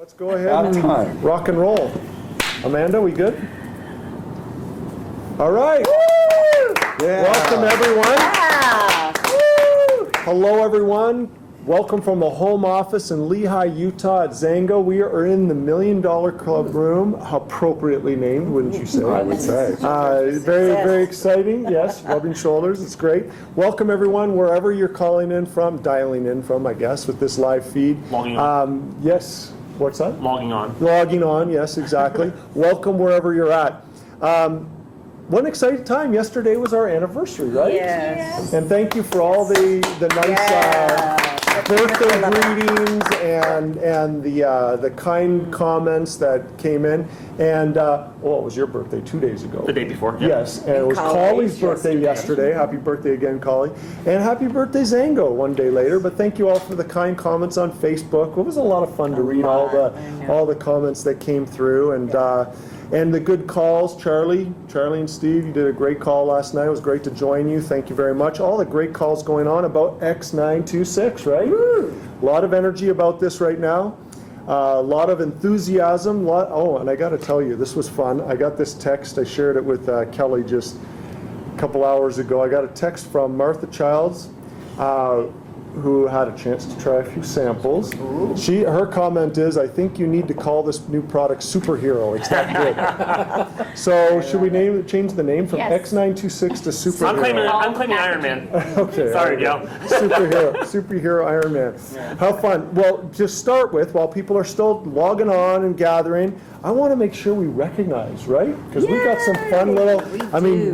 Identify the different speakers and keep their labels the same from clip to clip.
Speaker 1: Let's go ahead and rock and roll. Amanda, we good? All right. Woo! Yeah. Welcome, everyone.
Speaker 2: Yeah.
Speaker 1: Woo! Hello, everyone. Welcome from the home office in Lehi, Utah at Zango. We are in the $1 Million Club room, appropriately named, wouldn't you say?
Speaker 3: I would say.
Speaker 1: Very, very exciting. Yes, rubbing shoulders. It's great. Welcome, everyone, wherever you're calling in from, dialing in from, I guess, with this live feed.
Speaker 4: Logging on.
Speaker 1: Yes. What's that?
Speaker 4: Logging on.
Speaker 1: Logging on, yes, exactly. Welcome wherever you're at. One exciting time. Yesterday was our anniversary, right?
Speaker 2: Yes.
Speaker 1: And thank you for all the nice birthday greetings and the kind comments that came in. And it was your birthday 2 days ago.
Speaker 4: The day before. Yeah.
Speaker 1: Yes, and it was Collie's birthday yesterday. Happy birthday again, Collie. And happy birthday, Zango, one day later. But thank you all for the kind comments on Facebook. It was a lot of fun to read all the comments that came through, and the good calls. Charlie and Steve, you did a great call last night. It was great to join you. Thank you very much. All the great calls going on about X926, right? Woo! A lot of energy about this right now. A lot of enthusiasm. And I got to tell you, this was fun. I got this text. I shared it with Kelly just a couple hours ago. I got a text from Martha Childs, who had a chance to try a few samples. Her comment is, I think you need to call this new product Superhero. It's that good. So should we change the name from X926 to Superhero?
Speaker 4: I'm claiming Iron Man.
Speaker 1: Okay.
Speaker 4: Sorry, Joe.
Speaker 1: Superhero Iron Man. How fun. Well, to start with, while people are still logging on and gathering, I want to make sure we recognize, right? Because we got some fun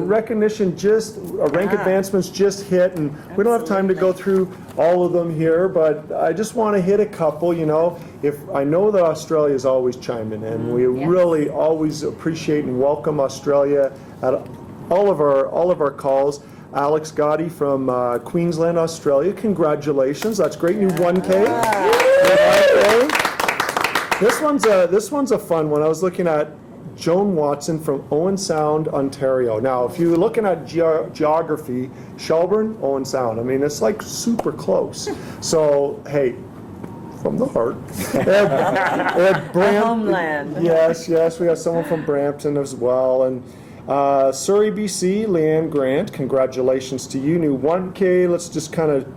Speaker 1: recognition rank advancements just hit, and we don't have time to go through all of them here, but I just want to hit a couple. If I know that Australia is always chiming in, we really always appreciate and welcome Australia at all of our calls. Alex Gotti from Queensland, Australia, congratulations! That's great, new 1K. This one's a fun one. I was looking at Joan Watson from Owen Sound, Ontario. Now, if you're looking at geography, Shelburne, Owen Sound, I mean, it's like super close. So, hey, from the heart.
Speaker 2: Homeland.
Speaker 1: Yes, we got someone from Brampton as well. And Surrey, BC, Leanne Grant, congratulations to you. New 1K. Let's just kind of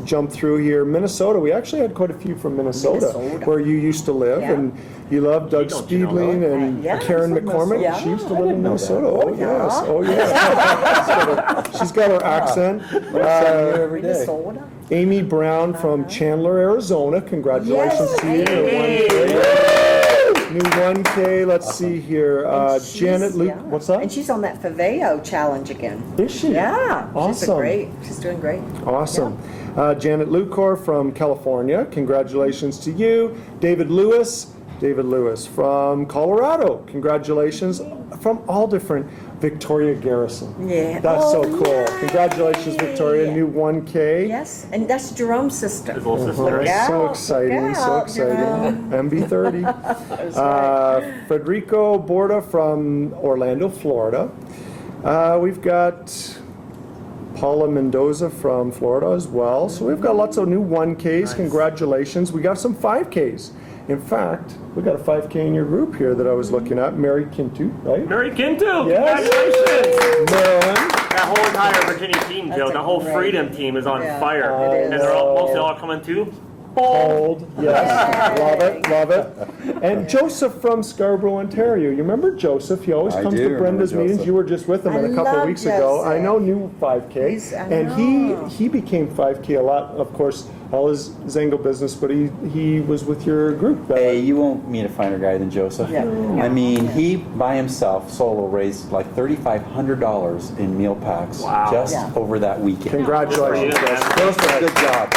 Speaker 1: jump through here. Minnesota, we actually had quite a few from Minnesota. Where you used to live, and you love Doug Speedling and Karen McCormick.
Speaker 2: Yeah.
Speaker 1: She used to live in Minnesota. Oh yes. She's got her accent.
Speaker 3: Every day.
Speaker 2: Minnesota.
Speaker 1: Amy Brown from Chandler, Arizona. Congratulations to you. New 1K. Let's see here. Janet Luke. What's that?
Speaker 2: And she's on that Faveo challenge again.
Speaker 1: Is she?
Speaker 2: Yeah.
Speaker 1: Awesome.
Speaker 2: She's doing great.
Speaker 1: Awesome. Janet Lucor from California, congratulations to you. David Lewis from Colorado, congratulations from all different. Victoria Garrison.
Speaker 2: Yeah.
Speaker 1: That's so cool. Congratulations, Victoria, new 1K.
Speaker 2: Yes, and that's Jerome's sister.
Speaker 4: His little sister.
Speaker 1: So exciting, MB30. Federico Borda from Orlando, Florida. We've got Paula Mendoza from Florida as well. So we've got lots of new 1Ks. Nice. Congratulations. We got some 5Ks. In fact, we got a 5K in your group here that I was looking at. Mary Kintu, right?
Speaker 4: Mary Kintu!
Speaker 1: Yes.
Speaker 4: Congratulations!
Speaker 1: Marilyn.
Speaker 4: That whole entire Virginia team, Joe, the whole Freedom team is on fire. And they're mostly all coming too.
Speaker 1: Bold. Yes. Love it. And Joseph from Scarborough, Ontario. You remember Joseph? He always comes to Brenda's meetings. You were just with him a couple of weeks ago. I know, new 5K. And he became 5K a lot, of course, all his Zango business, but he was with your group.
Speaker 3: Hey, you won't meet a finer guy than Joseph.
Speaker 2: Yeah.
Speaker 3: I mean, he by himself solo raised like $3,500 in meal packs over that weekend.
Speaker 1: Congratulations,
Speaker 3: Joseph. Good job.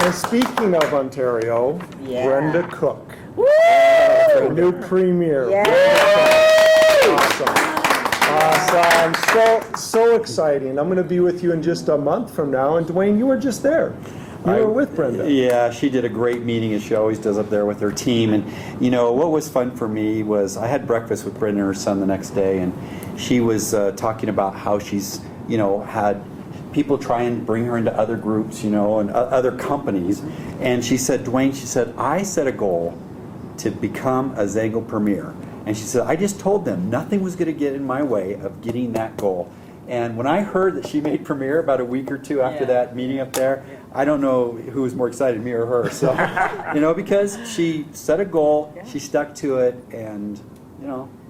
Speaker 1: And speaking of Ontario, Brenda Cook, new premier. Awesome. So exciting. I'm going to be with you in just a month from now. And Dwayne, you were just there. You were with Brenda.
Speaker 3: Yeah, she did a great meeting, as she always does up there with her team. And, what was fun for me was I had breakfast with Brenda and her son the next day, and she was talking about how she's, had people try and bring her into other groups, and other companies. And she said, Dwayne, I set a goal to become a Zango Premier. And she said, I just told them nothing was going to get in my way of getting that goal. And when I heard that she made Premier about a week or two after that meeting up there, I don't know who was more excited, me or her. So, because she set a goal, she stuck to it, and,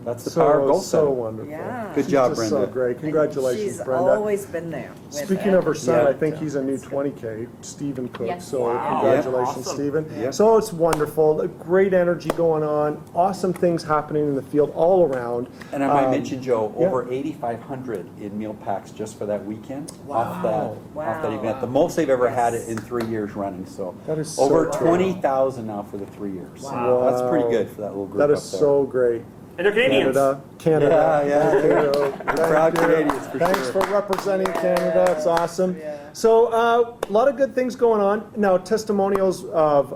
Speaker 3: that's the power of goal setting.
Speaker 1: So wonderful.
Speaker 2: Yeah.
Speaker 3: Good
Speaker 1: She's
Speaker 3: job,
Speaker 1: just
Speaker 3: Brenda.
Speaker 1: so great. Congratulations,
Speaker 2: She's
Speaker 1: Brenda.
Speaker 2: always been there. with
Speaker 1: Speaking
Speaker 2: it.
Speaker 1: of her son,
Speaker 3: Yeah.
Speaker 1: I think he's a new 20K, Stephen Cook.
Speaker 5: Yes.
Speaker 1: So
Speaker 4: Wow.
Speaker 1: congratulations,
Speaker 4: Yeah. Awesome.
Speaker 1: Stephen.
Speaker 3: Yeah.
Speaker 1: So it's wonderful. Great energy going on. Awesome things happening in the field all around.
Speaker 3: And I might mention, Joe,
Speaker 1: yeah.
Speaker 3: over 8,500 in meal packs just for that weekend off
Speaker 1: Wow.
Speaker 3: that event. The most they've ever had it in 3 years running. So
Speaker 1: That is so
Speaker 3: over
Speaker 1: cool.
Speaker 3: 20,000 now for the 3 years.
Speaker 4: Wow.
Speaker 3: That's pretty good for that little group
Speaker 1: That is
Speaker 3: up there.
Speaker 1: so great.
Speaker 4: And they're Canadians.
Speaker 1: Canada.
Speaker 3: Yeah.
Speaker 1: Thank you.
Speaker 3: We're proud
Speaker 1: Thank you.
Speaker 3: Canadians for
Speaker 1: Thanks
Speaker 3: sure.
Speaker 1: for representing Canada. It's awesome.
Speaker 2: Yeah.
Speaker 1: So a lot of good things going on. Now, testimonials of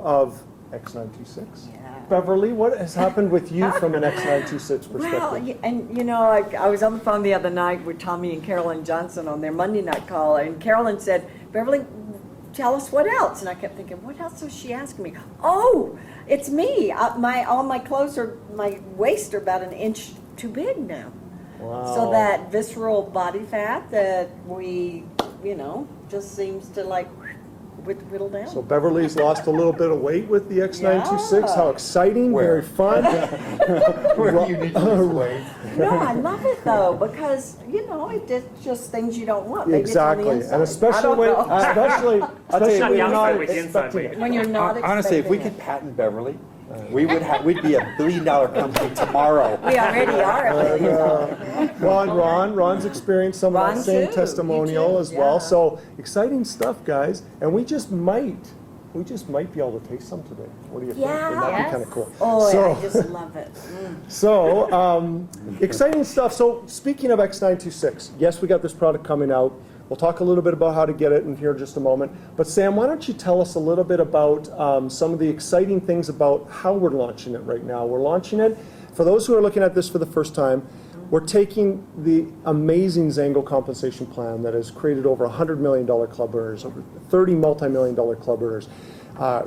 Speaker 1: X926.
Speaker 2: Yeah.
Speaker 1: Beverly, what has happened with you from an X926 perspective?
Speaker 2: Well, and I was on the phone the other night with Tommy and Carolyn Johnson on their Monday night call, and Carolyn said, Beverly, tell us what else. And I kept thinking, what else was she asking me? Oh, it's me. All my clothes my waist are about an inch too big now.
Speaker 1: Wow.
Speaker 2: So that visceral body fat that we, just seems to whittle down.
Speaker 1: So Beverly's lost a little bit of weight with the X926.
Speaker 2: Yeah.
Speaker 1: How exciting,
Speaker 3: Where?
Speaker 1: very fun.
Speaker 3: Where you need to lose weight.
Speaker 2: No, I love it though, because, it's just things you don't want. Maybe it's on the
Speaker 1: Exactly,
Speaker 2: inside.
Speaker 1: and
Speaker 2: I
Speaker 1: especially
Speaker 2: don't
Speaker 1: when,
Speaker 2: know.
Speaker 1: especially
Speaker 3: I'll tell you,
Speaker 1: when you're
Speaker 4: the
Speaker 1: not
Speaker 4: outside weight, the inside
Speaker 1: expecting
Speaker 4: weight.
Speaker 1: it.
Speaker 2: When you're not
Speaker 3: Honestly, if we
Speaker 2: expecting
Speaker 3: could patent Beverly, we'd be $1 billion company tomorrow.
Speaker 2: it. We already are.
Speaker 1: Ron's experienced some of
Speaker 2: Ron
Speaker 1: that same
Speaker 2: too,
Speaker 1: testimonial
Speaker 2: you too,
Speaker 1: as well.
Speaker 2: yeah.
Speaker 1: So exciting stuff, guys. And we just might be able to taste some today. What do you think?
Speaker 2: Yeah.
Speaker 1: Wouldn't that
Speaker 5: Yes.
Speaker 1: be kind of cool?
Speaker 2: Oh,
Speaker 1: So-
Speaker 2: I just love it. Mm.
Speaker 1: So, exciting stuff. So, speaking of X926, yes, we got this product coming out. We'll talk a little bit about how to get it in here in just a moment. But Sam, why don't you tell us a little bit about some of the exciting things about how we're launching it right now. We're launching it, for those who are looking at this for the first time, we're taking the amazing Zango compensation plan that has created over $100 million club earners, over 30 multi-million-dollar club earners,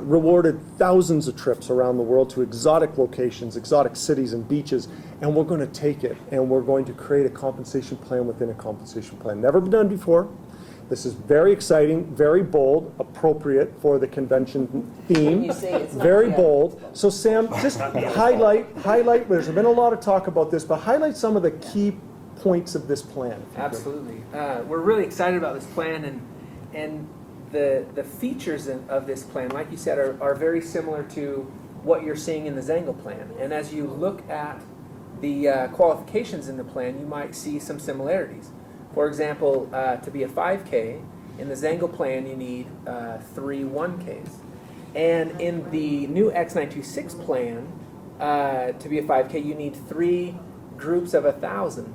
Speaker 1: rewarded thousands of trips around the world to exotic locations, exotic cities and beaches, and we're going to take it and we're going to create a compensation plan within a compensation plan. Never been done before. This is very exciting, very bold, appropriate for the convention theme.
Speaker 2: You see, it's not
Speaker 1: Very
Speaker 2: yet.
Speaker 1: bold. So Sam, just highlight, there's been a lot of talk about this, but highlight some of the key points of this plan. if you could.
Speaker 6: Absolutely. We're really excited about this plan, and the features of this plan, like you said, are very similar to what you're seeing in the Zango plan. And as you look at the qualifications in the plan, you might see some similarities. For example, to be a 5K, in the Zango plan you need 3 1Ks. And in the new X926 plan, to be a 5K, you need 3 groups of 1,000.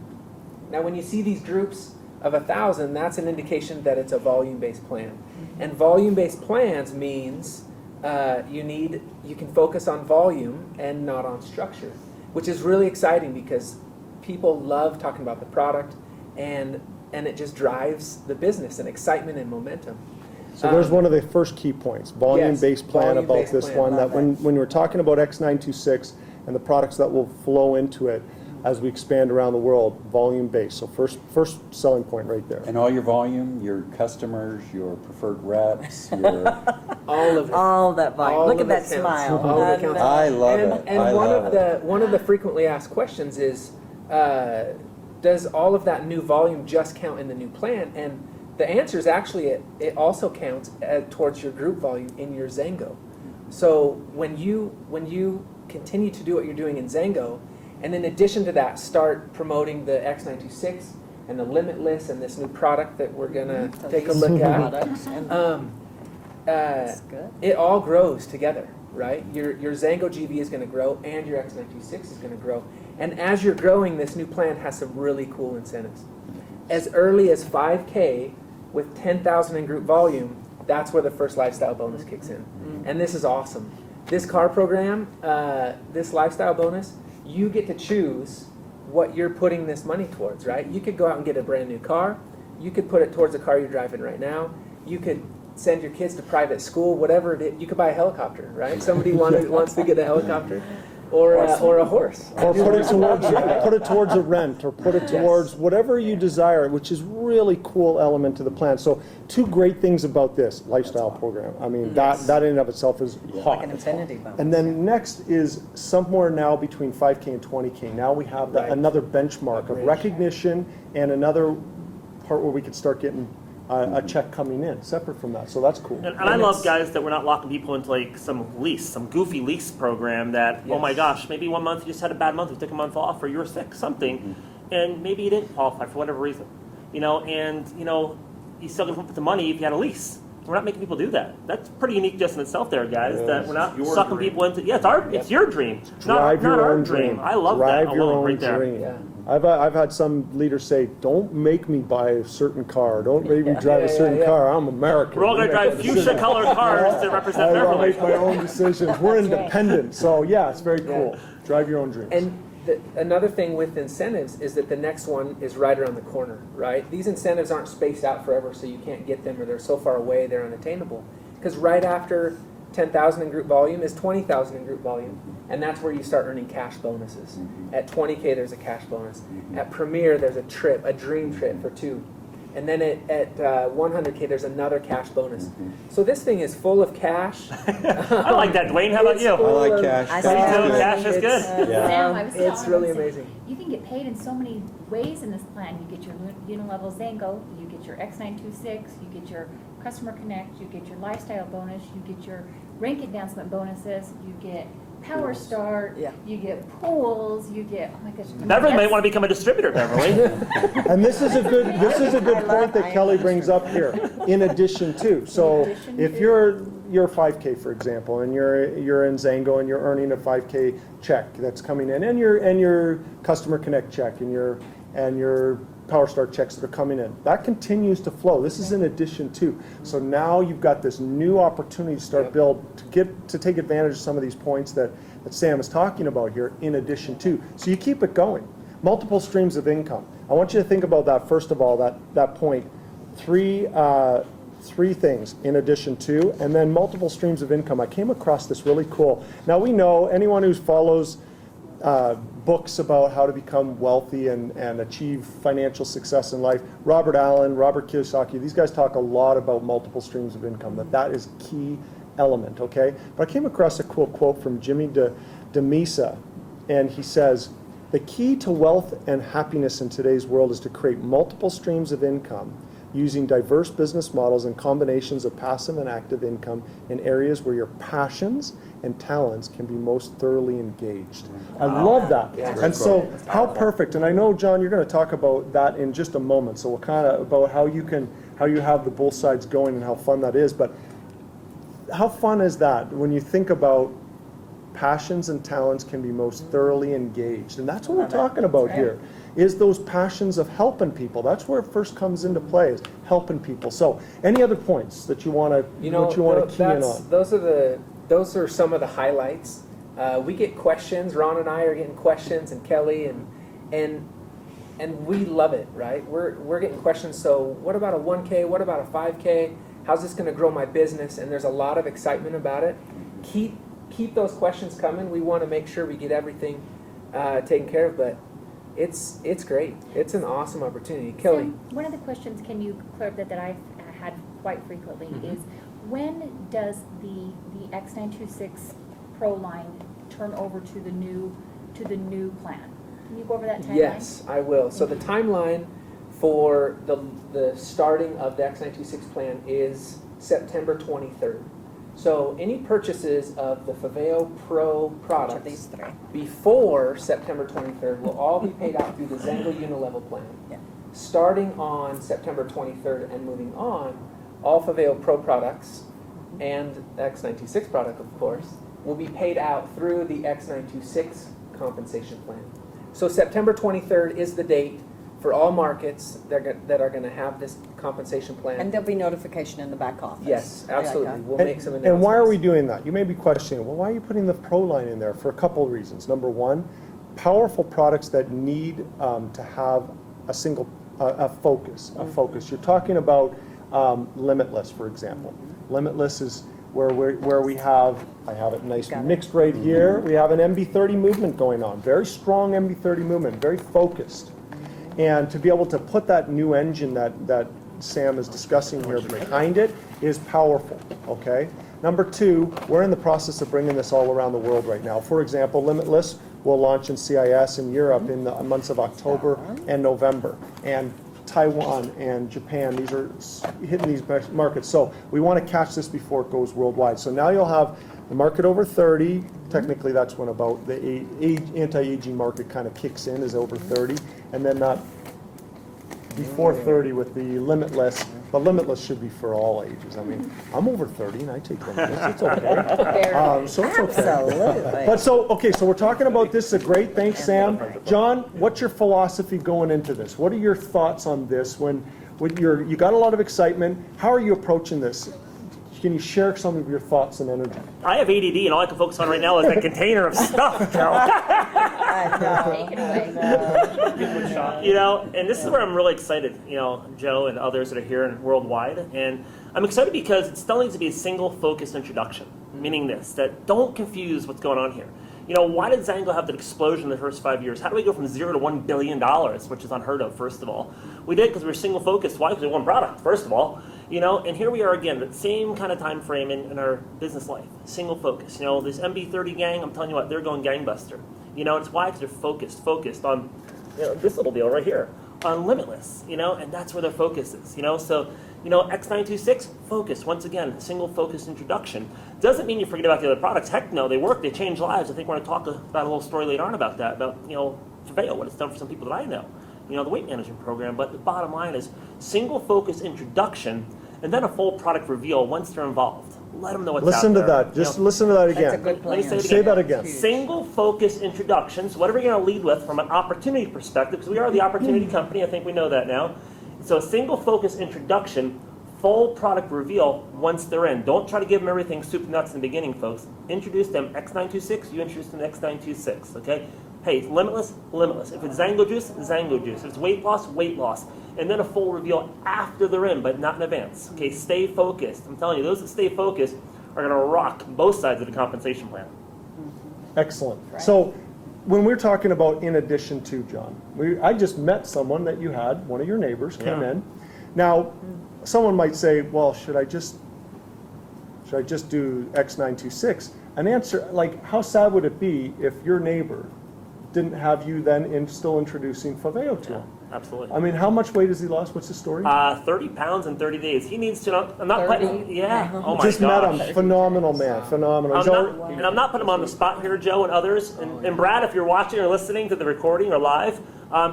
Speaker 6: Now when you see these groups of 1,000, that's an indication that it's a volume-based plan. And volume-based plans means you can focus on volume and not on structure, which is really exciting because people love talking about the product, and it just drives the business and excitement and momentum.
Speaker 1: So there's one of the first key points, volume-based
Speaker 6: Yes,
Speaker 1: plan about
Speaker 6: volume-based
Speaker 1: this
Speaker 6: plan.
Speaker 1: one, that
Speaker 2: Love
Speaker 1: when we're talking about X926 and the products that will flow into it as we expand around the world, volume-based. So first selling point right there.
Speaker 3: And all your volume, your customers, your preferred reps, your...
Speaker 6: All of it.
Speaker 2: All that volume.
Speaker 6: All
Speaker 2: Look
Speaker 6: of
Speaker 2: at
Speaker 6: it
Speaker 2: that
Speaker 6: counts.
Speaker 2: smile.
Speaker 6: All of it counts.
Speaker 3: I love
Speaker 6: and,
Speaker 3: it.
Speaker 6: And
Speaker 3: I love it.
Speaker 6: one of the frequently asked questions is, does all of that new volume just count in the new plan? And the answer is actually it also counts towards your group volume in your Zango. So when you continue to do what you're doing in Zango, and in addition to that, start promoting the X926 and the Limitless and this new product that we're gonna take a look at.
Speaker 2: Products and-
Speaker 6: That's
Speaker 2: good.
Speaker 6: It all grows together, right? Your Zango GV is going to grow, and your X926 is going to grow. And as you're growing, this new plan has some really cool incentives. As early as 5K with 10,000 in group volume, that's where the first lifestyle bonus kicks in. And this is awesome. This car program, this lifestyle bonus, you get to choose what you're putting this money towards, right? You could go out and get a brand new car. You could put it towards the car you're driving right now. You could send your kids to private school, whatever it is. You could buy a helicopter, right? Somebody wants to get a helicopter. Or a horse.
Speaker 1: Or put it towards a rent, or put it towards whatever you desire, which is really cool element to the plan. So 2 great things about this lifestyle program. I mean, that in and of itself is hot.
Speaker 2: Like an infinity bonus.
Speaker 1: And then next is somewhere now between 5K and 20K. Now we have another benchmark of recognition and another part where we could start getting a check coming in separate from that. So that's cool.
Speaker 4: And I love, guys, that we're not locking people into like some goofy lease program that, oh my gosh, maybe one month you just had a bad month, you took a month off, or you were sick, something, and maybe you didn't qualify for whatever reason. You still can come up with the money if you had a lease. We're not making people do that. That's pretty unique just in itself there, guys, that we're not sucking people into, it's your dream, not our dream. I love that alone right there.
Speaker 1: Yeah. I've had some leaders say, don't make me buy a certain car. Don't make me drive a certain car. I'm American.
Speaker 4: We're all going to drive fuchsia-colored cars to represent
Speaker 1: I'll
Speaker 4: Beverly.
Speaker 1: make my own decisions. We're independent. So, yeah, it's very cool. Drive your own dreams.
Speaker 6: And another thing with incentives is that the next one is right around the corner, right? These incentives aren't spaced out forever, so you can't get them, or they're so far away they're unattainable. Because right after 10,000 in group volume is 20,000 in group volume, and that's where you start earning cash bonuses. At 20K, there's a cash bonus. At Premier, there's a dream trip for 2. And then at 100K, there's another cash bonus. So this thing is full of cash.
Speaker 4: I like that, Dwayne. How about you?
Speaker 3: I like cash.
Speaker 4: Cash is good.
Speaker 5: Sam, I was
Speaker 6: It's really amazing.
Speaker 5: You can get paid in so many ways in this plan. You get your unilevel Zango, you get your X926, you get your Customer Connect, you get your lifestyle bonus, you get your rank advancement bonuses, you get Power Start, you get pools, you get, oh my gosh.
Speaker 4: Beverly might want to become a distributor, Beverly.
Speaker 1: And this is a good point that Kelly brings up here. In addition to, so if you're 5K, for example, and you're in Zango and you're earning a 5K check that's coming in, and your Customer Connect check and your Power Start checks that are coming in, that continues to flow. This is in addition to. So now you've got this new opportunity to start to take advantage of some of these points that Sam is talking about here. In addition to, so you keep it going. Multiple streams of income. I want you to think about that first of all. That point. Three things in addition to, and then multiple streams of income. I came across this really cool. Now we know anyone who follows books about how to become wealthy and achieve financial success in life. Robert Allen, Robert Kiyosaki, these guys talk a lot about multiple streams of income, that is a key element, okay? But I came across a cool quote from Jimmy DeMesa, and he says, the key to wealth and happiness in today's world is to create multiple streams of income using diverse business models and combinations of passive and active income in areas where your passions and talents can be most thoroughly engaged. I love that. And so how perfect, and I know, John, you're going to talk about that in just a moment, so we'll kind of about how you have the both sides going and how fun that is, but how fun is that when you think about passions and talents can be most thoroughly engaged? And that's what we're talking about here, is those passions of helping people. That's where it first comes into play, is helping people. So any other points that you want to key in on?
Speaker 6: Those are some of the highlights. We get questions. Ron and I are getting questions, and Kelly, and we love it, right? We're getting questions. So what about a 1K? What about a 5K? How's this going to grow my business? And there's a lot of excitement about it. Keep those questions coming. We want to make sure we get everything taken care of, but it's great. It's an awesome opportunity. Kelly?
Speaker 5: Sam, one of the questions, can you clear up that I've had quite frequently is, when does the X926 Pro line turn over to the new plan? Can you go over that timeline?
Speaker 6: Yes, I will. So the timeline for the starting of the X926 plan is September 23rd. So any purchases of the Faveo Pro products
Speaker 2: These 3.
Speaker 6: before September 23rd will all be paid out through the Zango Unilevel plan.
Speaker 2: Yeah.
Speaker 6: Starting on September 23rd and moving on, all Faveo Pro products and X926 product, of course, will be paid out through the X926 compensation plan. So September 23rd is the date for all markets that are going to have this compensation plan.
Speaker 2: And there'll be notification in the back office.
Speaker 6: Yes, absolutely. We'll make some announcements.
Speaker 1: And why are we doing that? You may be questioning, well, why are you putting the Pro line in there? For a couple of reasons. Number one, powerful products that need to have a focus. You're talking about Limitless, for example. Limitless is where we have, I have it nice mixed right here, we have an MB30 movement going on, very strong MB30 movement, very focused. And to be able to put that new engine that Sam is discussing here behind it is powerful, okay? Number two, we're in the process of bringing this all around the world right now. For example, Limitless will launch in CIS in Europe in the months of October and November. And Taiwan and Japan, these are hitting these markets. So we want to catch this before it goes worldwide. So now you'll have the market over 30. Technically, that's when about the anti-aging market kind of kicks in, is over 30. And then before 30 with the Limitless. But Limitless should be for all ages. I mean, I'm over 30 and I take Limitless. It's okay. So it's okay.
Speaker 2: Absolutely.
Speaker 1: But so we're talking about this. Great, thanks, Sam. John, what's your philosophy going into this? What are your thoughts on this? When you got a lot of excitement, how are you approaching this? Can you share some of your thoughts and energy?
Speaker 4: I have ADD, and all I can focus on right now is the container of stuff, Joe.
Speaker 5: Take it away.
Speaker 4: You know, and this is where I'm really excited, you know, Joe and others that are here and worldwide. And I'm excited because it still needs to be a single focused introduction, meaning this, that don't confuse what's going on here. You know, why did Zango have that explosion in the first 5 years? How do we go from 0 to $1 billion, which is unheard of, first of all? We did because we were single focused. Why? Because we had one product, first of all. You know, and here we are again, the same kind of time frame in our business life, single focus. You know, this MB30 gang, I'm telling you what, they're going gangbuster. You know, it's why? Because they're focused on, you know, this little deal right here, on Limitless, you know, and that's where their focus is, you know. So, you know, X926, focus, once again, single focus introduction. Doesn't mean you forget about the other products. Heck no, they work, they change lives. I think we're going to talk about a little story later on about that, about, you know, Fabeo, what it's done for some people that I know, you know, the weight management program. But the bottom line is single focus introduction and then a full product reveal once they're involved. Let them know what's
Speaker 1: Listen
Speaker 4: out
Speaker 1: to
Speaker 4: there.
Speaker 1: that. Just
Speaker 4: You know,
Speaker 1: listen to that again.
Speaker 2: That's a good
Speaker 4: Let me
Speaker 2: plan.
Speaker 1: Say that again.
Speaker 4: single focus introduction. So whatever you're going to lead with from an opportunity perspective, because we are the opportunity company, I think we know that now. So a single focus introduction, full product reveal once they're in. Don't try to give them everything soup to nuts in the beginning, folks. Introduce them X926, you introduce them X926, okay? Hey, it's Limitless, Limitless. If it's Zango Juice, Zango Juice. If it's weight loss, weight loss. And then a full reveal after they're in, but not in advance. Okay, stay focused. I'm telling you, those that stay focused are going to rock both sides of the compensation plan.
Speaker 1: Excellent. So when we're talking about in addition to, John, I just met someone that you had, one of your neighbors came
Speaker 4: Yeah.
Speaker 1: in. Now, someone might say, well, should I just do X926? An answer, like, how sad would it be if your neighbor didn't have you then still introducing Fabeo to him?
Speaker 4: Absolutely.
Speaker 1: I mean, how much weight has he lost? What's the story?
Speaker 4: 30 pounds in 30 days. He needs to, I'm not
Speaker 5: 30?
Speaker 4: putting, yeah. Oh my
Speaker 1: Just
Speaker 4: gosh.
Speaker 1: met him. Phenomenal man. Phenomenal. He's already-
Speaker 4: And I'm not putting him on the spot here, Joe and others. And Brad, if you're watching or listening to the recording or live,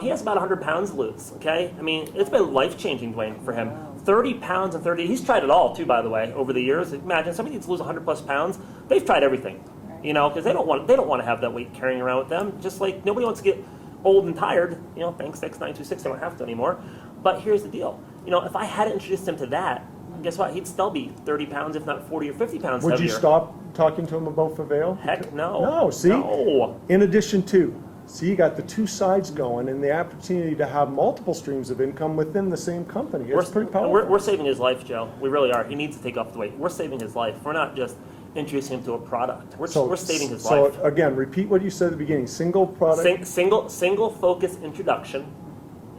Speaker 4: he has about 100 pounds to lose, okay? I mean, it's been life-changing, Dwayne, for him. 30 pounds and 30, he's tried it all, too, by the way, over the years. Imagine somebody needs to lose 100-plus pounds. They've tried everything, you know, because they don't want to have that weight carrying around with them. Just like nobody wants to get old and tired, you know, thanks to X926, I don't have to anymore. But here's the deal. You know, if I hadn't introduced him to that, guess what? He'd still be 30 pounds, if not 40 or 50 pounds
Speaker 1: Would
Speaker 4: heavier.
Speaker 1: you stop talking to him about Fabeo?
Speaker 4: Heck no.
Speaker 1: No, see?
Speaker 4: No.
Speaker 1: In addition to, see, you got the two sides going and the opportunity to have multiple streams of income within the same company. It's pretty powerful.
Speaker 4: We're saving his life, Joe. We really are. He needs to take off the weight. We're saving his life. We're not just introducing him to a product. We're saving his life.
Speaker 1: So again, repeat what you said at the beginning. Single product.
Speaker 4: Single focus introduction,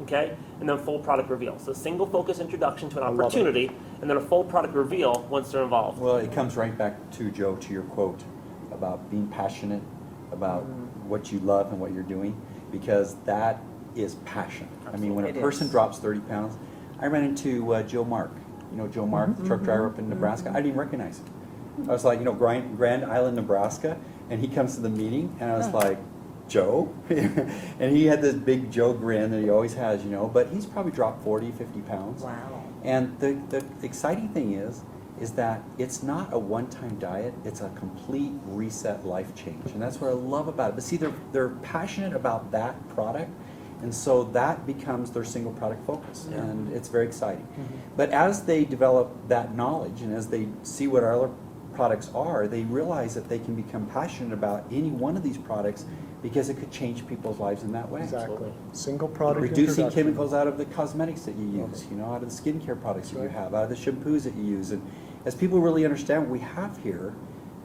Speaker 4: okay, and then full product reveal. So single focus introduction to an
Speaker 1: love it.
Speaker 4: opportunity, and then a full product reveal once they're involved.
Speaker 3: Well, it comes right back to, Joe, to your quote about being passionate about what you love and what you're doing, because that is passion. I mean, when a
Speaker 2: It
Speaker 3: person
Speaker 2: is.
Speaker 3: drops 30 pounds, I ran into Joe Mark. You know Joe Mark, the truck driver up in Nebraska? I didn't even recognize him. I was like, you know, Grand Island, Nebraska, and he comes to the meeting, and I was like, Joe? And he had this big Joe grin that he always has, you know, but he's probably dropped 40, 50 pounds.
Speaker 2: Wow.
Speaker 3: And the exciting thing is that it's not a one-time diet, it's a complete reset life change. And that's what I love about it. But see, they're passionate about that product, and so that becomes their single product focus, and it's very exciting. But as they develop that knowledge, and as they see what our products are, they realize that they can become passionate about any one of these products because it could change people's lives in that way.
Speaker 1: Exactly. Single product
Speaker 3: Reducing
Speaker 1: introduction.
Speaker 3: chemicals out of the cosmetics that you use, out of the skincare products that you
Speaker 1: Right.
Speaker 3: have, out of the shampoos that you use. And as people really understand what we have here,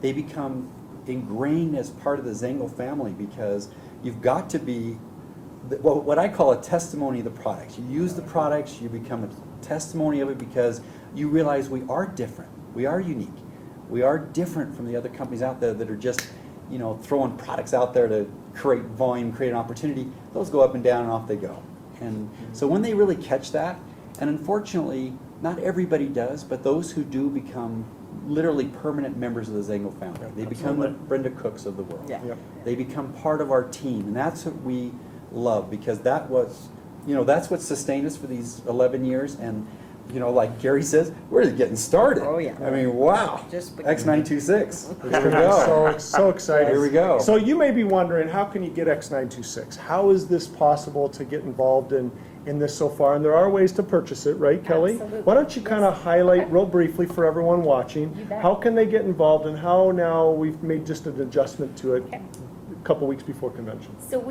Speaker 3: they become ingrained as part of the Zango family, because you've got to be what I call a testimony of the products. You use the products, you become a testimony of it, because you realize we are different. We are unique. We are different from the other companies out there that are just, throwing products out there to create volume, create an opportunity. Those go up and down and off they go. And so when they really catch that, and unfortunately, not everybody does, but those who do become literally permanent members of the Zango family. They become the Brenda Cooks of the world.
Speaker 2: Yeah.
Speaker 1: Yep.
Speaker 3: They become part of our team, and that's what we love, because that was, that's what sustained us for these 11 years. And, like Gary says, we're just getting started.
Speaker 2: Oh, yeah.
Speaker 3: I mean, wow.
Speaker 2: Just beginning.
Speaker 3: X926. Here we
Speaker 1: So,
Speaker 3: go.
Speaker 1: so excited.
Speaker 3: Here we go.
Speaker 1: So you may be wondering, how can you get X926? How is this possible to get involved in this so far? And there are ways to purchase it, right, Kelly?
Speaker 5: Absolutely.
Speaker 1: Why don't you kind of
Speaker 5: Yes.
Speaker 1: highlight
Speaker 5: Okay.
Speaker 1: real briefly for everyone watching,
Speaker 5: You bet.
Speaker 1: how can they get involved, and how now we've made just an adjustment to it
Speaker 5: Okay.
Speaker 1: a couple weeks before convention?
Speaker 5: So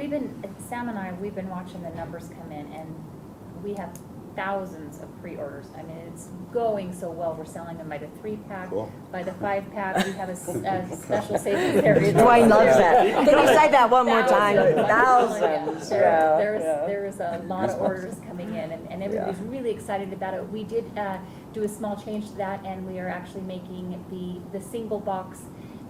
Speaker 5: Sam and we've been watching the numbers come in, and we have thousands of pre-orders. I mean, it's going so well. We're selling them by the 3-pack,
Speaker 3: Cool.
Speaker 5: by the 5-pack. We have a special savings area.
Speaker 2: Dwayne loves that. Can you say that one more time?
Speaker 5: Thousands.
Speaker 2: Thousands.
Speaker 5: There's a lot of orders coming in, and everybody's really excited about it. We did do a small change to that, and we are actually making the single box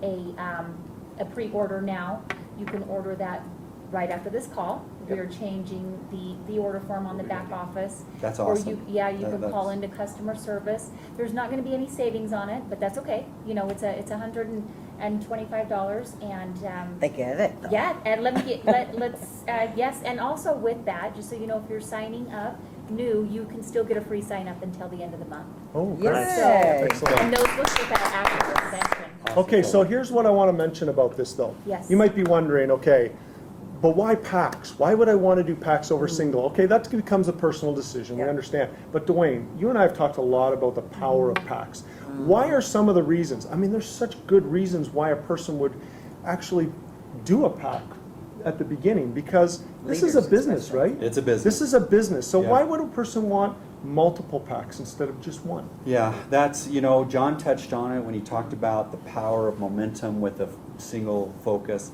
Speaker 5: a pre-order now. You can order that right after this call. We are changing the order form on the back office.
Speaker 3: That's
Speaker 5: Or
Speaker 3: awesome.
Speaker 5: you can call
Speaker 3: That's-
Speaker 5: into customer service. There's not gonna be any savings on it, but that's okay. It's $125, and,
Speaker 2: They get it. though.
Speaker 5: yeah, and yes, and also with that, just so you know, if you're signing up new, you can still get a free sign up until the end of the month.
Speaker 1: Oh, great.
Speaker 2: Yay.
Speaker 1: Excellent.
Speaker 5: And those will get that after the convention.
Speaker 1: Okay, so here's what I want to mention about this, though.
Speaker 5: Yes.
Speaker 1: You might be wondering, okay, but why packs? Why would I want to do packs over single? Okay, that becomes a personal decision, we
Speaker 2: Yeah.
Speaker 1: understand. But Dwayne, you and I have talked a lot about the power of packs. Why are some of the reasons? I mean, there's such good reasons why a person would actually do a pack at the beginning, because this is a
Speaker 2: Leaders
Speaker 1: business,
Speaker 2: especially.
Speaker 1: right?
Speaker 3: It's a business.
Speaker 1: This is a business, so
Speaker 3: Yeah.
Speaker 1: why would a person want multiple packs instead of just one?
Speaker 3: Yeah, that's, John touched on it when he talked about the power of momentum with a single focus.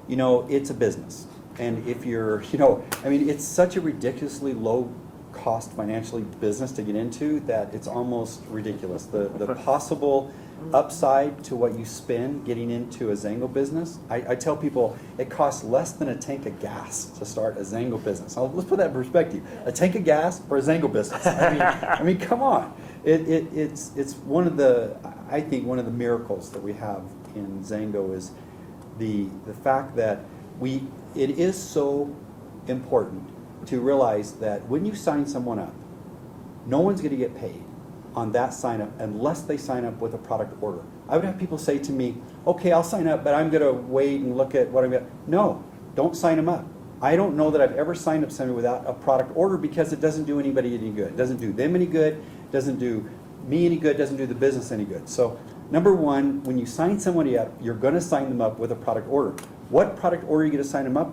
Speaker 3: It's a business. And if you're, it's such a ridiculously low cost financially business to get into that it's almost ridiculous. The possible upside to what you spend getting into a Zango business, I tell people it costs less than a tank of gas to start a Zango business. Let's put that in perspective. A tank of gas for a Zango business. I mean, come on. It's one of the, I think one of the miracles that we have in Zango is the fact that it is so important to realize that when you sign someone up, no one's going to get paid on that sign up unless they sign up with a product order. I would have people say to me, okay, I'll sign up, but I'm going to wait and look at what I'm going to. No, don't sign them up. I don't know that I've ever signed up somebody without a product order, because it doesn't do anybody any good. It doesn't do them any good, doesn't do me any good, doesn't do the business any good. So number one, when you sign somebody up, you're going to sign them up with a product order. What product order you're going to sign them up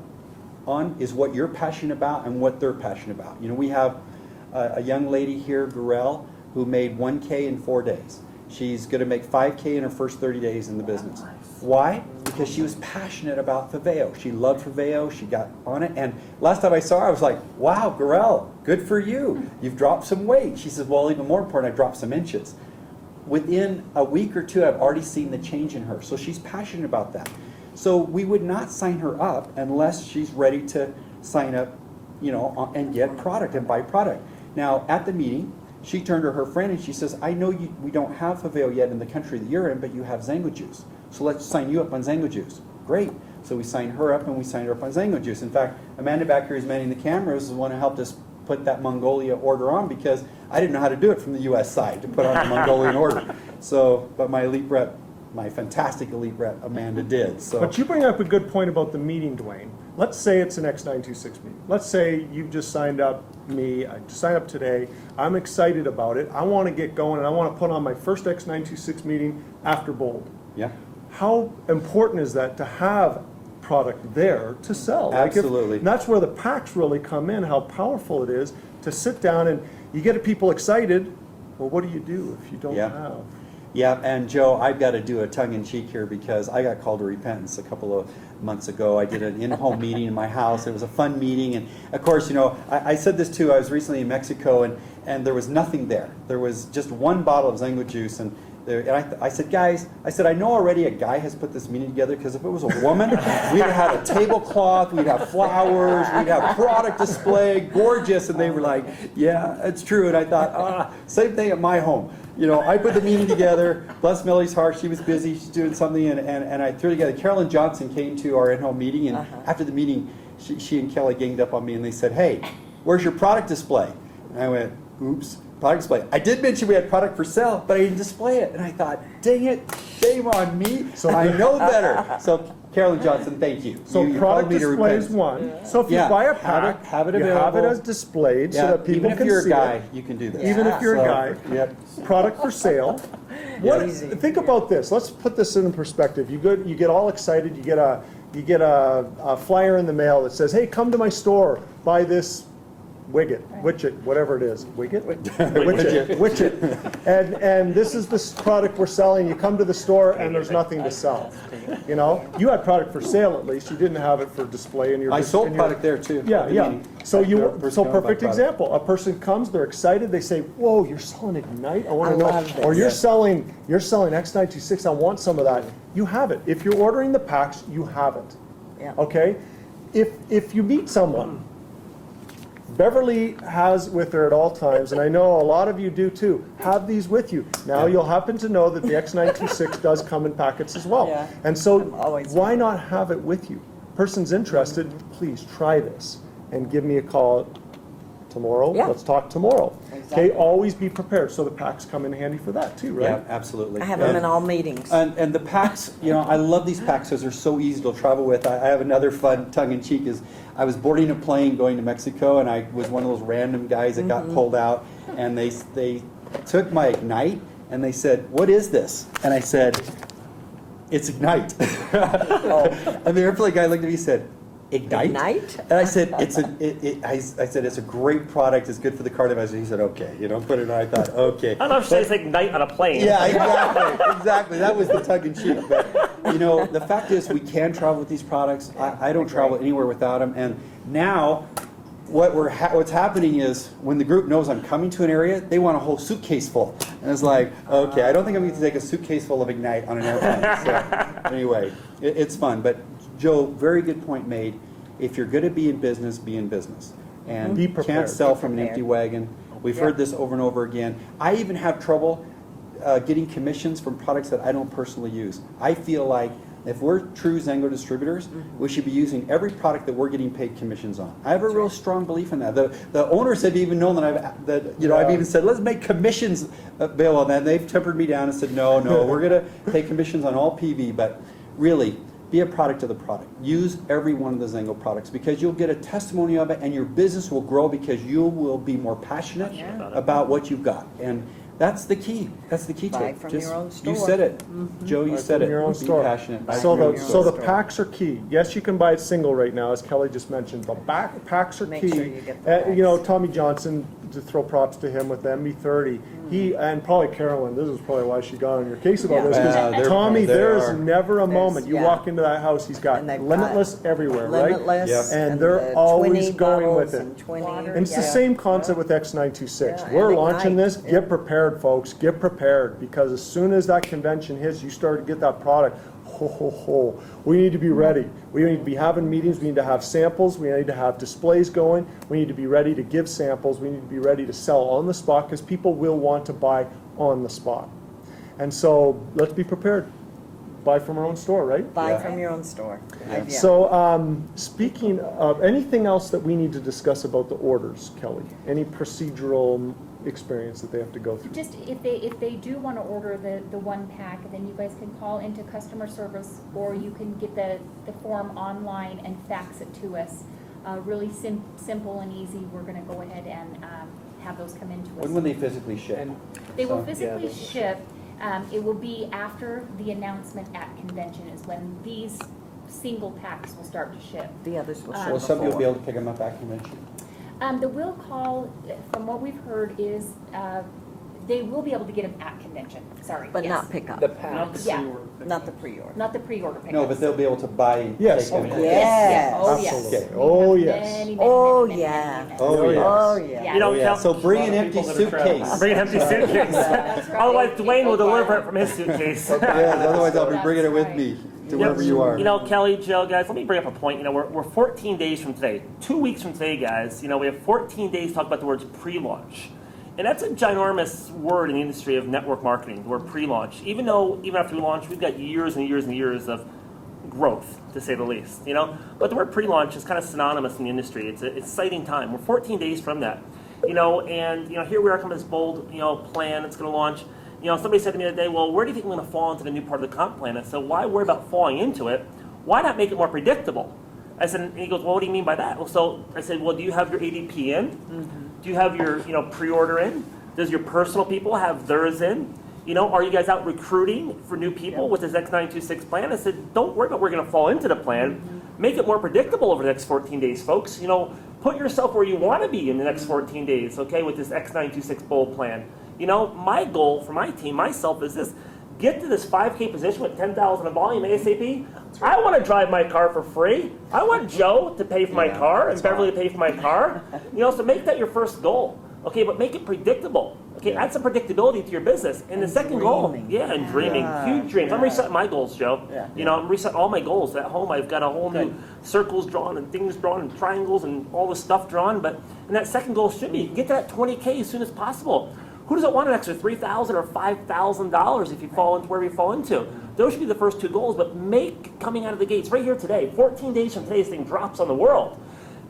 Speaker 3: on is what you're passionate about and what they're passionate about. We have a young lady here, Gurel, who made 1K in 4 days. She's going to make 5K in her first 30 days in the business. Why? Because she was passionate about Faveo. She loved Faveo. She got on it. And last time I saw her, I was like, wow, Gurel, good for you. You've dropped some weight. She says, well, even more important, I dropped some inches. Within a week or two, I've already seen the change in her. So she's passionate about that. So we would not sign her up unless she's ready to sign up, and get product and buy product. Now, at the meeting, she turned to her friend and she says, I know we don't have Faveo yet in the country that you're in, but you have Zango Juice. So let's sign you up on Zango Juice. Great. So we signed her up and we signed her up on Zango Juice. In fact, Amanda back here who's manning the cameras is the one who helped us put that Mongolia order on, because I didn't know how to do it from the U.S. side to put on a Mongolian order. So, but my elite rep my fantastic elite rep Amanda did. So,
Speaker 1: But you bring up a good point about the meeting, Dwayne. Let's say it's an X926 meeting. Let's say you've just signed up I just signed up today. I'm excited about it. I want to get going and I want to put on my first X926 meeting after Bold.
Speaker 3: yeah.
Speaker 1: How important is that to have product there to sell?
Speaker 3: Absolutely.
Speaker 1: And that's where the packs really come in, how powerful it is to sit down and you get people excited. Well, what do you do if you don't
Speaker 3: Yeah.
Speaker 1: have?
Speaker 3: Yeah, and Joe, I've got to do a tongue-in-cheek here because I got called to repentance a couple of months ago. I did an in-home meeting in my house. It was a fun meeting, and of course, you know, I said this too. I was recently in Mexico, and there was nothing there. There was just one bottle of Zango juice, and I said, guys, I know already a guy has put this meeting together because if it was a woman, we'd have had a tablecloth, we'd have flowers, we'd have product display, gorgeous, and they were like, yeah, it's true. And I thought, same thing at my home. You know, I put the meeting together, bless Millie's heart, she was busy, she's doing something, and I threw it together. Carolyn Johnson came to our in-home meeting, and after the meeting, she and Kelly ganged up on me, and they said, hey, where's your product display? And I went, oops. Product display. I did mention we had product for sale, but I didn't display it. And I thought, dang it, shame on me. So I know better. So Carolyn Johnson, thank you.
Speaker 1: So
Speaker 3: you
Speaker 1: product
Speaker 3: called me to
Speaker 1: display is
Speaker 3: repent.
Speaker 1: one. So if you
Speaker 3: Yeah,
Speaker 1: buy a
Speaker 3: have it-
Speaker 1: pack,
Speaker 3: have it
Speaker 1: you have it
Speaker 3: available.
Speaker 1: as displayed so
Speaker 3: Yeah,
Speaker 1: that people
Speaker 3: even if
Speaker 1: can
Speaker 3: you're a
Speaker 1: see
Speaker 3: guy,
Speaker 1: it.
Speaker 3: you can do this.
Speaker 1: Even if you're a guy.
Speaker 3: Yep.
Speaker 1: Product for sale. Think about this. Let's put this in perspective. You get all excited. You get a flyer in the mail that says, "Hey, come to my store, buy this widget, whatever it is, widget. And this is the product we're selling. You come to the store and there's nothing to sell. You know, you had product for sale at least. You didn't have it for display in your.
Speaker 3: I sold product there too.
Speaker 1: Yeah,
Speaker 3: at the
Speaker 1: yeah.
Speaker 3: meeting.
Speaker 1: So
Speaker 3: Person
Speaker 1: perfect
Speaker 3: bought product.
Speaker 1: example. A person comes, they're excited. They say, "Whoa, you're selling Ignite? I want
Speaker 2: I
Speaker 1: to know."
Speaker 2: love this.
Speaker 1: Or you're
Speaker 3: Yeah.
Speaker 1: selling X926. I want some of that. You have it. If you're ordering the packs, you have it.
Speaker 2: Yeah.
Speaker 1: Okay. If you meet someone, Beverly has with her at all times, and I know a lot of you do too, have these with you. Now you'll happen to know that the X926 does come in packets as well.
Speaker 2: Yeah.
Speaker 1: And so
Speaker 2: I'm always-
Speaker 1: why not have it with you? Person's interested, please try this and give me a call tomorrow.
Speaker 2: Yeah.
Speaker 1: Let's talk tomorrow.
Speaker 2: Exactly.
Speaker 1: Okay, always be prepared. So the packs come in handy for that too, right?
Speaker 3: Yeah, absolutely.
Speaker 2: I have them in all meetings.
Speaker 3: And the packs, you know, I love these packs because they're so easy to travel with. I have another fun tongue-in-cheek is I was boarding a plane going to Mexico, and I was one of those random guys that got pulled out, and they took my Ignite, and they said, "What is this?" And I said, "It's Ignite." And the airplane guy looked at me and said, Ignite?
Speaker 2: Ignite?
Speaker 3: And I said, I said, it's a great product, it's good for the cardiovascular. He said, okay, you know, put it on. I thought, okay.
Speaker 4: I don't know if she says Ignite on a plane.
Speaker 3: Yeah, exactly. That was the tongue in cheek. But, you know, the fact is we can travel with these products. I don't travel anywhere without them. And now, what's happening is when the group knows I'm coming to an area, they want a whole suitcase full. And it's like, okay, I don't think I'm going to take a suitcase full of Ignite on an airplane. So, anyway, it's fun. But Joe, very good point made. If you're going to be in business, be in business. And
Speaker 1: Be
Speaker 3: you
Speaker 1: prepared.
Speaker 3: can't sell
Speaker 2: Be
Speaker 3: from an empty
Speaker 2: prepared.
Speaker 3: wagon. We've heard this over and over again. I even have trouble getting commissions from products that I don't personally use. I feel like if we're true Zango distributors, we should be using every product that we're getting paid commissions on. I have a real strong belief in that. The owners have even known that I've even said, let's make commissions available on that. And they've tempered me down and said, no, we're going to pay commissions on all PV. But really, be a product of the product. Use every one of the Zango products because you'll get a testimony of it and your business will grow because you will be more passionate about what you've got. And that's the key. That's the key to
Speaker 2: Buy
Speaker 3: it.
Speaker 2: from your own store.
Speaker 3: You said it. Joe, you
Speaker 1: Buy
Speaker 3: said
Speaker 1: from
Speaker 3: it.
Speaker 1: your own
Speaker 3: Be
Speaker 1: store.
Speaker 3: passionate. Buy
Speaker 1: So
Speaker 3: from your own
Speaker 1: the
Speaker 3: store.
Speaker 1: packs are key. Yes, you can buy it single right now, as Kelly just mentioned, but packs are
Speaker 2: Make
Speaker 1: key.
Speaker 2: sure you get the
Speaker 1: You know,
Speaker 2: packs.
Speaker 1: Tommy Johnson, to throw props to him with the MB30, he, and probably Carolyn, this is probably why she got on your case about
Speaker 2: Yeah.
Speaker 1: this,
Speaker 3: Yeah,
Speaker 1: because
Speaker 3: they're-
Speaker 1: Tommy,
Speaker 3: they
Speaker 1: there is
Speaker 3: are.
Speaker 1: never a
Speaker 2: There's-
Speaker 1: moment, you
Speaker 2: yeah.
Speaker 1: walk into that house, he's got
Speaker 2: And they've got
Speaker 1: Limitless everywhere, right?
Speaker 2: Limitless.
Speaker 3: Yep.
Speaker 1: And they're always
Speaker 2: 20
Speaker 1: going with
Speaker 2: bottles
Speaker 1: it.
Speaker 2: and 20
Speaker 5: Water.
Speaker 1: And it's the
Speaker 2: yeah.
Speaker 1: same concept with X926.
Speaker 2: Yeah,
Speaker 1: We're
Speaker 2: and
Speaker 1: launching
Speaker 2: Ignite,
Speaker 1: this,
Speaker 2: yeah.
Speaker 1: get prepared, folks, get prepared, because as soon as that convention hits, you start to get that product, we need to be ready. We need to be having meetings, we need to have samples, we need to have displays going, we need to be ready to give samples, we need to be ready to sell on the spot, because people will want to buy on the spot. And so, let's be prepared. Buy from our own store, right?
Speaker 2: Buy
Speaker 3: Yeah.
Speaker 2: from your own store.
Speaker 3: Yeah.
Speaker 2: Yeah.
Speaker 1: So, speaking of, anything else that we need to discuss about the orders, Kelly? Any procedural experience that they have to go through?
Speaker 5: Just if they do want to order the one pack, then you guys can call into customer service, or you can get the form online and fax it to us. Really simple and easy. We're going to go ahead and have those come into us.
Speaker 3: When will they physically ship?
Speaker 6: And
Speaker 5: They will
Speaker 3: So-
Speaker 5: physically ship. It will be after the announcement at convention is when these single packs will start to ship.
Speaker 2: The others will ship
Speaker 3: Will somebody
Speaker 2: before.
Speaker 3: be able to pick them up at convention?
Speaker 5: The will call, from what we've heard, is they will be able to get them at convention. Sorry,
Speaker 2: But
Speaker 5: yes.
Speaker 2: not pick up,
Speaker 6: the packs.
Speaker 5: Yeah.
Speaker 2: not the pre-order.
Speaker 5: Not the pre-order pickups.
Speaker 3: No, but they'll be able to buy.
Speaker 1: Yes.
Speaker 3: take them
Speaker 1: Oh,
Speaker 3: in.
Speaker 2: yes.
Speaker 5: Oh, yes.
Speaker 1: Absolutely.
Speaker 5: We
Speaker 1: Oh,
Speaker 5: have
Speaker 1: yes.
Speaker 5: many,
Speaker 2: Oh,
Speaker 5: many,
Speaker 2: yeah.
Speaker 5: many.
Speaker 3: Oh, yes.
Speaker 2: Oh, yeah.
Speaker 4: You know,
Speaker 3: Oh, yeah.
Speaker 4: Cal-
Speaker 3: So bring an
Speaker 7: A lot of
Speaker 3: empty
Speaker 7: people that are
Speaker 3: suitcase.
Speaker 4: Bring an empty suitcase.
Speaker 5: That's right.
Speaker 4: Otherwise, Dwayne will deliver it from his suitcase.
Speaker 3: Yes, otherwise I'll be
Speaker 5: That's
Speaker 3: bringing it with
Speaker 5: right.
Speaker 3: me to
Speaker 4: Yep.
Speaker 3: wherever you are.
Speaker 4: You know, Kelly, Joe, guys, let me bring up a point. You know, we're 14 days from today. 2 weeks from today, guys, you know, we have 14 days to talk about the words pre-launch. And that's a ginormous word in the industry of network marketing, the word pre-launch. Even after we launch, we've got years and years and years of growth, to say the least, you know? But the word pre-launch is kind of synonymous in the industry. It's an exciting time. We're 14 days from that, you know, and, you know, here we are coming to this bold, you know, plan that's going to launch. You know, somebody said to me the other day, well, where do you think we're going to fall into the new part of the comp plan? I said, why worry about falling into it? Why not make it more predictable? I said, and he goes, well, what do you mean by that? Well, so I said, well, do you have your ADP in? Do you have your, you know, pre-order in? Does your personal people have theirs in? You know, are you guys out recruiting for new people with this X926 plan? I said, don't worry about where we're going to fall into the plan. Make it more predictable over the next 14 days, folks. You know, put yourself where you want to be in the next 14 days, okay, with this X926 bold plan. You know, my goal for my team, myself, is this. Get to this 5K position with 10,000 in volume ASAP. I want to drive my car for free. I want Joe to pay for my
Speaker 3: Yeah,
Speaker 4: car and
Speaker 3: that's
Speaker 4: Beverly
Speaker 3: hot.
Speaker 4: to pay for my car. You know, so make that your first goal. Okay, but make it predictable. Okay,
Speaker 3: Yeah.
Speaker 4: add some predictability to your business. And the
Speaker 2: And
Speaker 4: second goal,
Speaker 2: dreaming.
Speaker 4: yeah, and dreaming,
Speaker 2: Yeah,
Speaker 4: huge dreams. I'm
Speaker 2: yeah.
Speaker 4: resetting my goals, Joe.
Speaker 2: Yeah.
Speaker 4: You know, I'm resetting all my goals. At home, I've got a whole new
Speaker 2: Good.
Speaker 4: circles drawn and things drawn and triangles and all this stuff drawn. But and that second goal should be get to that 20K as soon as possible. Who doesn't want an extra $3,000 or $5,000 if you fall into where you fall into? Those should be the first two goals, but make coming out of the gates right here today, 14 days from today, this thing drops on the world.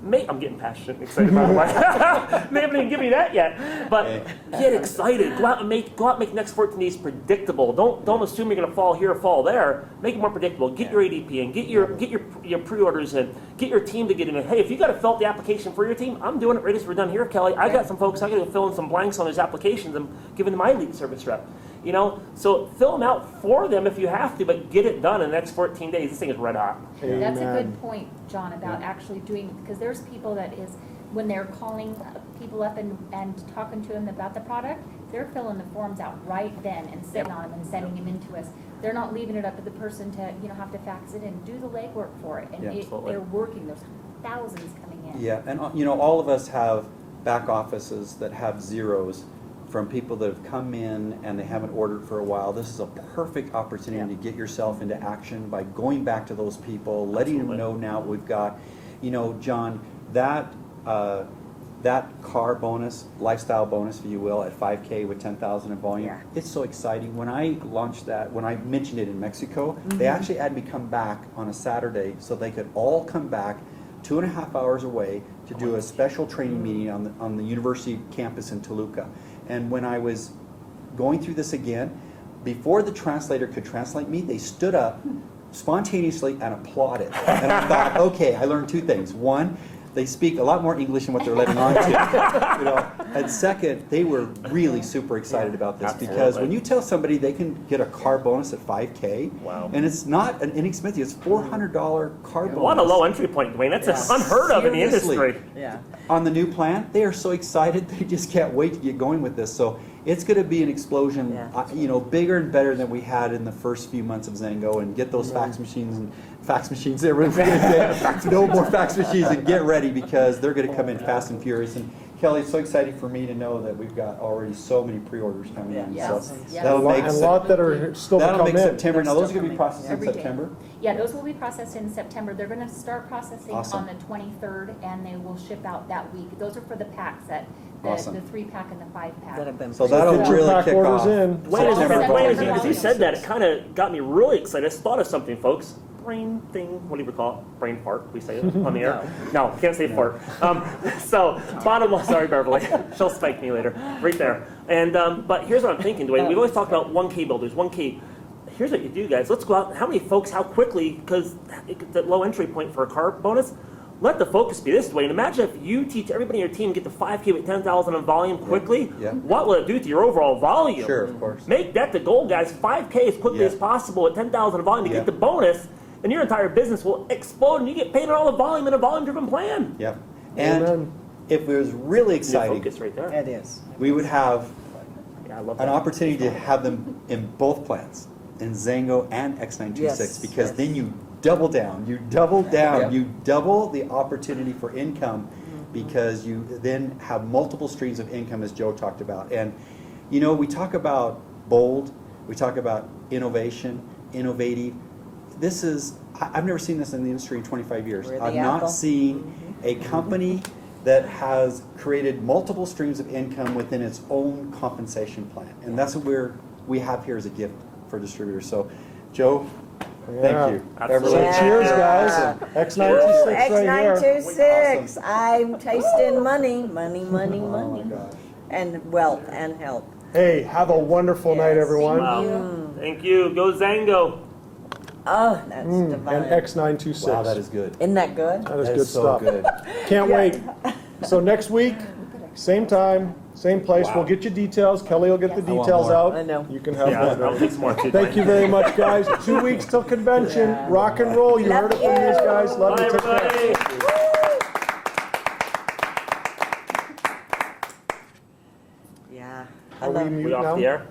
Speaker 4: I'm getting passionate and excited about it. They haven't even given me that yet. But get excited. Go out and make the next 14 days predictable. Don't assume you're going to fall here or fall there. Make it more predictable. Get your ADP in. Get your pre-orders in. Get your team to get in. Hey, if you got to fill out the application for your team, I'm doing it right as we're done here, Kelly. I got some folks. I got to fill in some blanks on those applications. I'm giving them my lead service rep. You know, so fill them out for them if you have to, but get it done in the next 14 days. This thing is red hot.
Speaker 5: That's a
Speaker 1: Amen.
Speaker 5: good point, John, about actually doing, because there's people that is, when they're calling people up and talking to them about the product, they're filling the forms out right then and sitting on them and sending them in to us. They're not leaving it up to the person to, you know, have to fax it and do the legwork for it. And
Speaker 3: Yeah,
Speaker 4: absolutely.
Speaker 5: they're working, there's thousands coming in.
Speaker 3: Yeah, and you know, all of us have back offices that have zeros from people that have come in and they haven't ordered for a while. This is a perfect opportunity to get yourself into action by going back to those people, letting them know now what we've got. You know, John, that car bonus, lifestyle bonus, if you will, at 5K with 10,000 in volume,
Speaker 2: Yeah.
Speaker 3: it's so exciting. When I launched that, when I mentioned it in Mexico, they actually had me come back on a Saturday so they could all come back 2.5 hours away to do a special training meeting on the university campus in Toluca. And when I was going through this again, before the translator could translate me, they stood up spontaneously and applauded. And I thought, okay, I learned two things. One, they speak a lot more English than what they're letting on to. You know? And second, they were really super excited about this because
Speaker 4: Absolutely.
Speaker 3: when you tell somebody they can get a car bonus at 5K,
Speaker 4: Wow.
Speaker 3: and it's not an inexpensive, it's $400 car bonus.
Speaker 4: What a low entry point, Dwayne. That's unheard of in the
Speaker 3: Seriously.
Speaker 4: industry.
Speaker 2: Yeah.
Speaker 3: On the new plan, they are so excited, they just can't wait to get going with this. So it's going to be an explosion,
Speaker 2: Yeah.
Speaker 3: you know, bigger and better than we had in the first few months of Zango, and get those fax machines there. No more fax machines, and get ready because they're going to come in fast and furious. And Kelly, it's so exciting for me to know that we've got already so many pre-orders coming in.
Speaker 2: Yes.
Speaker 3: So
Speaker 5: Yes.
Speaker 3: that'll
Speaker 1: And
Speaker 3: make
Speaker 1: a lot that are still to
Speaker 3: that'll
Speaker 1: come
Speaker 3: make
Speaker 1: in.
Speaker 3: September. Now
Speaker 2: They're
Speaker 3: those are
Speaker 2: still
Speaker 3: going to be
Speaker 2: coming.
Speaker 3: processed in
Speaker 5: Every day.
Speaker 3: September.
Speaker 5: Yeah, those will be processed in September. They're gonna start processing
Speaker 3: Awesome.
Speaker 5: on the 23rd, and they will ship out that week. Those are for the packs, the
Speaker 3: Awesome.
Speaker 5: 3-pack and the 5-pack.
Speaker 2: That have been.
Speaker 3: So that'll
Speaker 1: Get your
Speaker 3: really
Speaker 1: pack
Speaker 3: kick
Speaker 1: orders
Speaker 3: off.
Speaker 1: in.
Speaker 4: Dwayne,
Speaker 3: September.
Speaker 5: September.
Speaker 4: as you said that, it kind of got me really excited. I just thought of something, folks. brain thing. What do you call it? Brain fart. We say it on the air. No, can't say fart. So bottom line, sorry, Beverly, she'll spike me later. Right there. And but here's what I'm thinking, Dwayne. We've always talked about 1K builders, 1K. Here's what you do, guys. Let's go out. How many folks? How quickly? Because the low entry point for a car bonus. Let the focus be this, Dwayne. Imagine if you teach everybody in your team get to 5K with 10,000 in volume quickly.
Speaker 3: Yeah.
Speaker 4: What will it do to your overall volume?
Speaker 3: Sure, of course.
Speaker 4: Make that the goal, guys. 5K as quickly as possible at 10,000 in volume to get the bonus, and your entire business will explode, and you get paid on all the volume in a volume-driven plan.
Speaker 3: Yep. And
Speaker 1: Amen.
Speaker 3: if it was really
Speaker 4: Your
Speaker 3: exciting,
Speaker 4: focus right there.
Speaker 2: It is.
Speaker 3: we would have
Speaker 4: Yeah, I love
Speaker 3: an
Speaker 4: that.
Speaker 3: opportunity to have them in both plans, in Zango and X926,
Speaker 2: Yes,
Speaker 3: because
Speaker 2: yes.
Speaker 3: then you double down, you double down,
Speaker 6: Yeah.
Speaker 3: you double the opportunity for income, because you then have multiple streams of income, as Joe talked about. And you know, we talk about bold, we talk about innovation, innovative. This is, I've never seen this in the industry in 25 years.
Speaker 2: We're the
Speaker 3: I've not
Speaker 2: apple.
Speaker 3: seen a company that has created multiple streams of income within its own compensation plan. And that's what we have here as a gift for distributors. So, Joe,
Speaker 1: Yeah.
Speaker 3: thank you.
Speaker 4: Absolutely.
Speaker 1: So
Speaker 2: Yeah.
Speaker 1: cheers, guys. X926 right here.
Speaker 2: X926, I'm tasting money, money, money,
Speaker 3: Oh my
Speaker 2: money.
Speaker 3: God.
Speaker 2: And wealth and health.
Speaker 1: Hey, have a wonderful night,
Speaker 2: Yes.
Speaker 1: everyone.
Speaker 4: Wow. Thank you. Go Zango.
Speaker 2: Oh, that's divine.
Speaker 1: And X926.
Speaker 3: Wow, that is good.
Speaker 2: Isn't that good?
Speaker 1: That is
Speaker 3: That
Speaker 1: good
Speaker 3: is so
Speaker 1: stuff.
Speaker 3: good.
Speaker 1: Can't wait. So next week, same time, same place.
Speaker 3: Wow.
Speaker 1: We'll get you details. Kelly will get the
Speaker 3: I want
Speaker 1: details
Speaker 3: more.
Speaker 1: out.
Speaker 2: I know.
Speaker 1: You can have
Speaker 4: Yeah,
Speaker 1: that.
Speaker 4: I'll take some more too.
Speaker 1: Thank
Speaker 4: Dwayne.
Speaker 1: you very much, guys. 2 weeks till convention. Rock and roll. You
Speaker 2: Love
Speaker 1: heard it from these
Speaker 2: you.
Speaker 1: guys. Love
Speaker 4: Bye,
Speaker 1: you. Take care.
Speaker 4: everybody.
Speaker 2: Yeah.
Speaker 1: Are we
Speaker 2: I love-
Speaker 1: mute
Speaker 4: We off
Speaker 1: now?
Speaker 4: the air?